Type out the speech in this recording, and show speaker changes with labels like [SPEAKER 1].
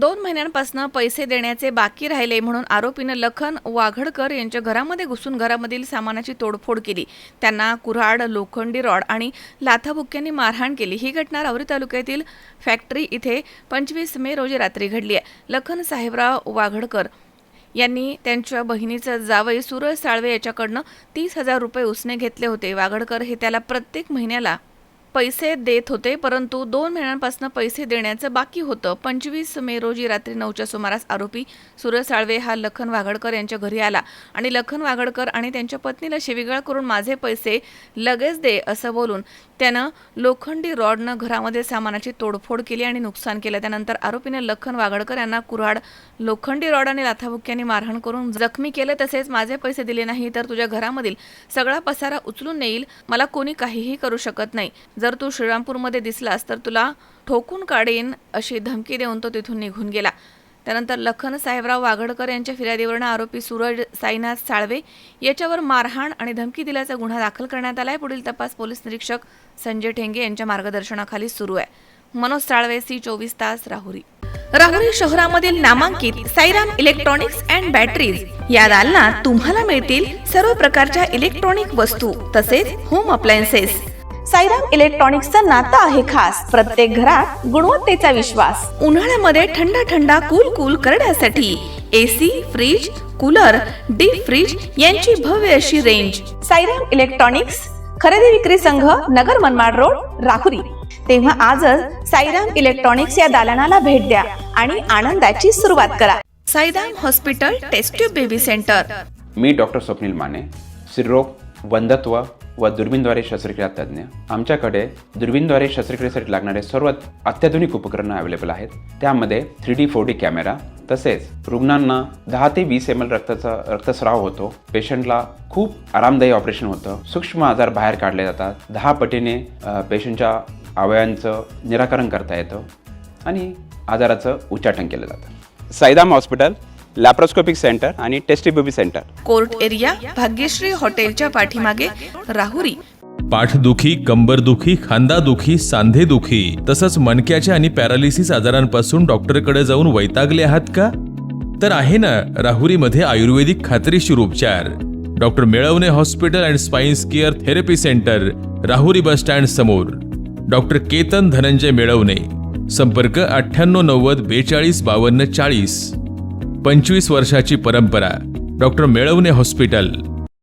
[SPEAKER 1] 2 महिन्यांपासून पैसे देण्याचे बाकी राहिले म्हणून आरोपीने लखन वाघडकर यांच्या घरामध्ये घुसून घरामधील सामानाची तोडफोड केली. त्यांना कुऱ्हाड, लोखंडी रॉड आणि लाथाबुक्क्यांनी मारहाण केली. ही घटना राहुरी तालुक्यातील फॅक्टरी इथे 25 मे रोजी रात्री घडली आहे. लखन साहेबराव वाघडकर यांनी त्यांच्या बहिणीचा जावई सूरज साळवे याच्याकडनं 30,000 रुपये उसने घेतले होते. वाघडकर हे त्याला प्रत्येक महिन्याला पैसे देत होते, परंतु 2 महिन्यांपासून पैसे देण्याचं बाकी होतं. 25 मे रोजी रात्री 9च्या सुमारास आरोपी सूरज साळवे हा लखन वाघडकर यांच्या घरी आला आणि लखन वाघडकर आणि त्यांच्या पत्नीला शिवीगाळ करून माझे पैसे लगेच दे असं बोलून त्यानं लोखंडी रॉडनं घरामध्ये सामानाची तोडफोड केली आणि नुकसान केलं. त्यानंतर आरोपीने लखन वाघडकर यांना कुऱ्हाड, लोखंडी रॉड आणि लाथाबुक्क्यांनी मारहाण करून जखमी केलं. तसेच माझे पैसे दिले नाही तर तुझ्या घरामधील सगळा पसारा उचलून नेईल, मला कोणी काहीही करू शकत नाही, जर तू श्रीरामपूरमध्ये दिसलास तर तुला ठोकून काढेन अशी धमकी देऊन तो तिथून निघून गेला. त्यानंतर लखन साहेबराव वाघडकर यांच्या फिर्यादीवरून आरोपी सूरज साईनाथ साळवे याच्यावर मारहाण आणि धमकी दिल्याचा गुन्हा दाखल करण्यात आलाय. पुढील तपास पोलीस निरीक्षक संजय ठेंगे यांच्या मार्गदर्शनाखाली सुरू आहे. मनोज साळवे, C24 तास, राहुरी. राहुरी शहरामधील नामांकित साईराम इलेक्ट्रॉनिक्स अँड बॅटरीज या दालनात तुम्हाला मिळतील सर्व प्रकारच्या इलेक्ट्रॉनिक वस्तू तसेच होम अप्लायन्सेस. साईराम इलेक्ट्रॉनिक्सचं नातं आहे खास. प्रत्येक घरात गुणवत्तेचा विश्वास. उन्हाळ्यामध्ये थंड कूल करण्यासाठी AC, fridge, cooler, deep fridge यांची भव्य अशी रेंज. साईराम इलेक्ट्रॉनिक्स, खरेदी विक्री संघ, नगर मनमाड रोड, राहुरी. तेव्हा आजच साईराम इलेक्ट्रॉनिक्स या दालनाला भेट द्या आणि आनंदाची सुरुवात करा. Sairam hospital test tube baby centre.
[SPEAKER 2] मी डॉक्टर स्वप्नील माने, स्त्रीरोग, वंध्यत्व व दुर्बीणद्वारे शस्त्रक्रिया तज्ज्ञ. आमच्याकडे दुर्बीणद्वारे शस्त्रक्रियेसाठी लागणारे सर्व अत्याधुनिक उपकरणं अवेलेबल आहेत. त्यामध्ये 3D 4D कॅमेरा, तसेच रुग्णांना 10 ते 20 ml रक्तस्राव होतो. पेशंटला खूप आरामदायी ऑपरेशन होतं. सूक्ष्म आजार बाहेर काढले जातात. 10 पटीने पेशंटच्या अवयवांचं निराकरण करता येतं आणि आजाराचं उच्चाटन केलं जातं.
[SPEAKER 3] साईराम हॉस्पिटल, लॅप्रोस्कोपिक सेंटर आणि test baby centre,
[SPEAKER 1] court area, Bhagyashree हॉटेलच्या पाठीमागे, राहुरी.
[SPEAKER 4] पाठदुखी, कंबरदुखी, खांदादुखी, सांधेदुखी तसंच मणक्याच्या आणि पॅरालिसिस आजारांपासून डॉक्टरकडे जाऊन वैतागले आहात का? तर आहे ना राहुरीमध्ये आयुर्वेदिक खात्रीशीर उपचार. Doctor Melawane hospital and spine care therapy centre, Rahuri bus stand समोर. डॉक्टर केतन धनंजय मेळवणे. संपर्क 9890 42 52 40. 25 वर्षाची परंपरा. Doctor Melawane hospital.